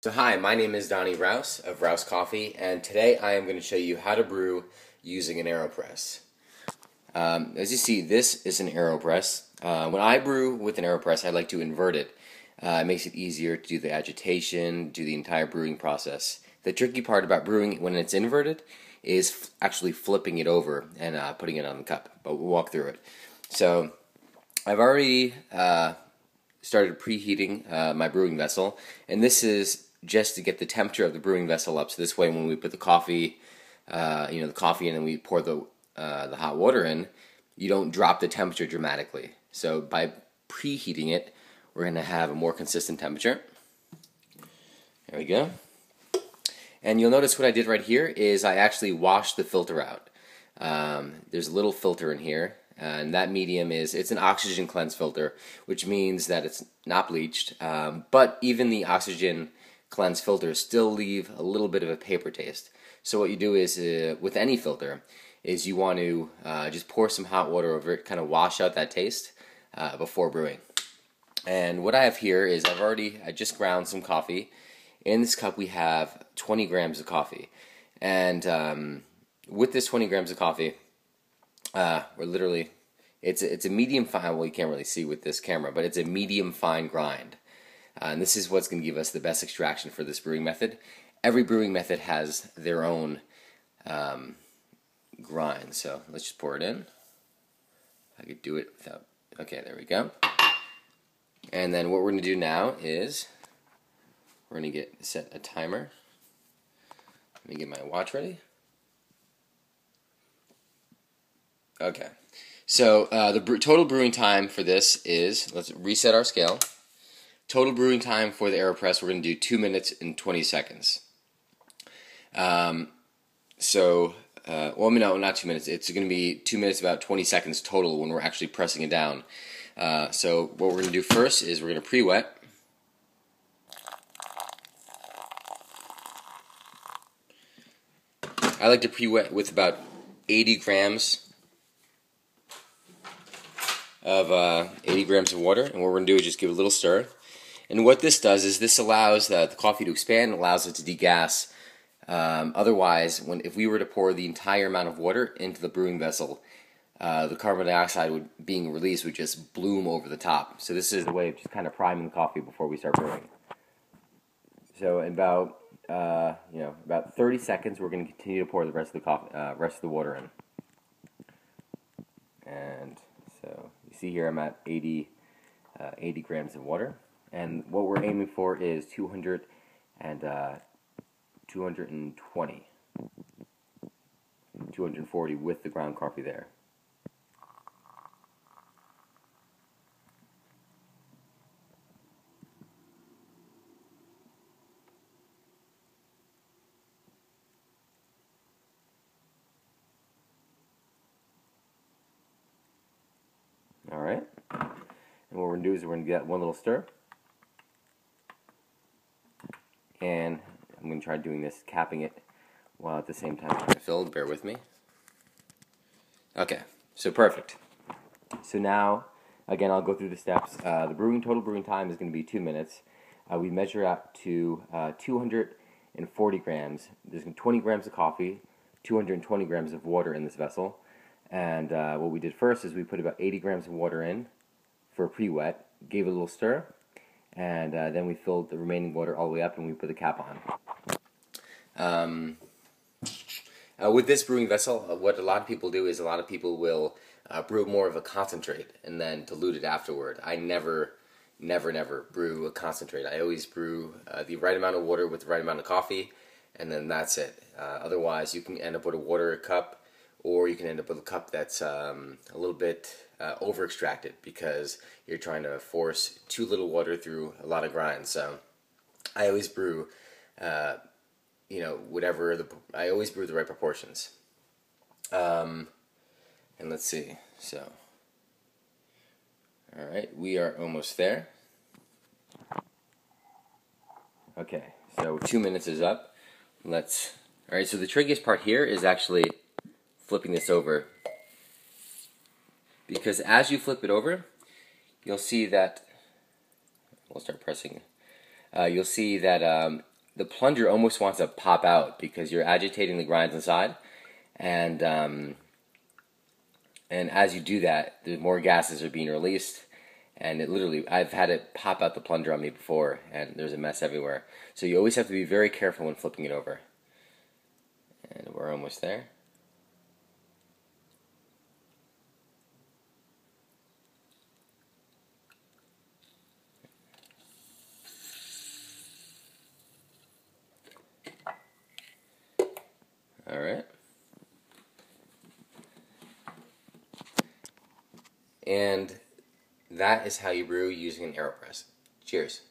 So hi, my name is Donnie Rouse of Rouse Coffee, and today I am going to show you how to brew using an AeroPress. As you see, this is an AeroPress. When I brew with an AeroPress, I like to invert it. It makes it easier to do the agitation, do the entire brewing process. The tricky part about brewing when it's inverted is actually flipping it over and putting it on the cup, but we'll walk through it. So I've already started preheating my brewing vessel, and this is just to get the temperature of the brewing vessel up. So this way, when we put the coffee, the coffee in and we pour the hot water in, you don't drop the temperature dramatically. So by preheating it, we're going to have a more consistent temperature. There we go. And you'll notice what I did right here is I actually washed the filter out. There's a little filter in here, and that medium it's an oxygen cleanse filter, which means that it's not bleached, but even the oxygen cleanse filters still leave a little bit of a paper taste. So what you do is, with any filter, is you want to just pour some hot water over it, kind of wash out that taste before brewing. And what I have here is I just ground some coffee. In this cup we have 20 grams of coffee, and with this 20 grams of coffee, it's a medium fine. Well, you can't really see with this camera, but it's a medium fine grind. And this is what's going to give us the best extraction for this brewing method. Every brewing method has their own grind. So let's just pour it in. I could do it without. Okay, there we go. And then what we're going to do now is we're going to set a timer. Let me get my watch ready. Okay. So the total brewing time for this is, let's reset our scale. Total brewing time for the AeroPress, we're going to do 2 minutes and 20 seconds. Well, no, not 2 minutes. It's going to be 2 minutes, about 20 seconds total when we're actually pressing it down. So what we're going to do first is we're going to pre-wet. I like to pre-wet with about 80 grams of water, and what we're going to do is just give it a little stir. And what this does is this allows the coffee to expand, allows it to degas. Otherwise, if we were to pour the entire amount of water into the brewing vessel, the carbon dioxide being released would just bloom over the top. So this is a way of just kind of priming the coffee before we start brewing. So in about 30 seconds, we're going to continue to pour the rest of the water in. And so you see here I'm at 80 grams of water. And what we're aiming for is 220. 240 with the ground coffee there. Alright. And what we're going to do is we're going to get one little stir. And I'm going to try doing this, capping it, while at the same time trying to fill. Bear with me. Okay, so perfect. So now, again, I'll go through the steps. The total brewing time is going to be 2 minutes. We measure out to 240 grams. There's 20 grams of coffee, 220 grams of water in this vessel. And what we did first is we put about 80 grams of water in for a pre-wet, gave it a little stir, and then we filled the remaining water all the way up and we put the cap on. With this brewing vessel, what a lot of people do is a lot of people will brew more of a concentrate and then dilute it afterward. I never brew a concentrate. I always brew the right amount of water with the right amount of coffee, and then that's it. Otherwise, you can end up with a water cup, or you can end up with a cup that's a little bit over extracted because you're trying to force too little water through a lot of grinds. So I always brew, I always brew the right proportions. And let's see. So, all right, we are almost there. Okay, so 2 minutes is up. All right, so the trickiest part here is actually flipping this over, because as you flip it over, you'll see that we'll start pressing. You'll see that the plunger almost wants to pop out because you're agitating the grinds inside, and as you do that, the more gases are being released, and it literally, I've had it pop out the plunger on me before, and there's a mess everywhere. So you always have to be very careful when flipping it over. And we're almost there. All right. And that is how you brew using an AeroPress. Cheers.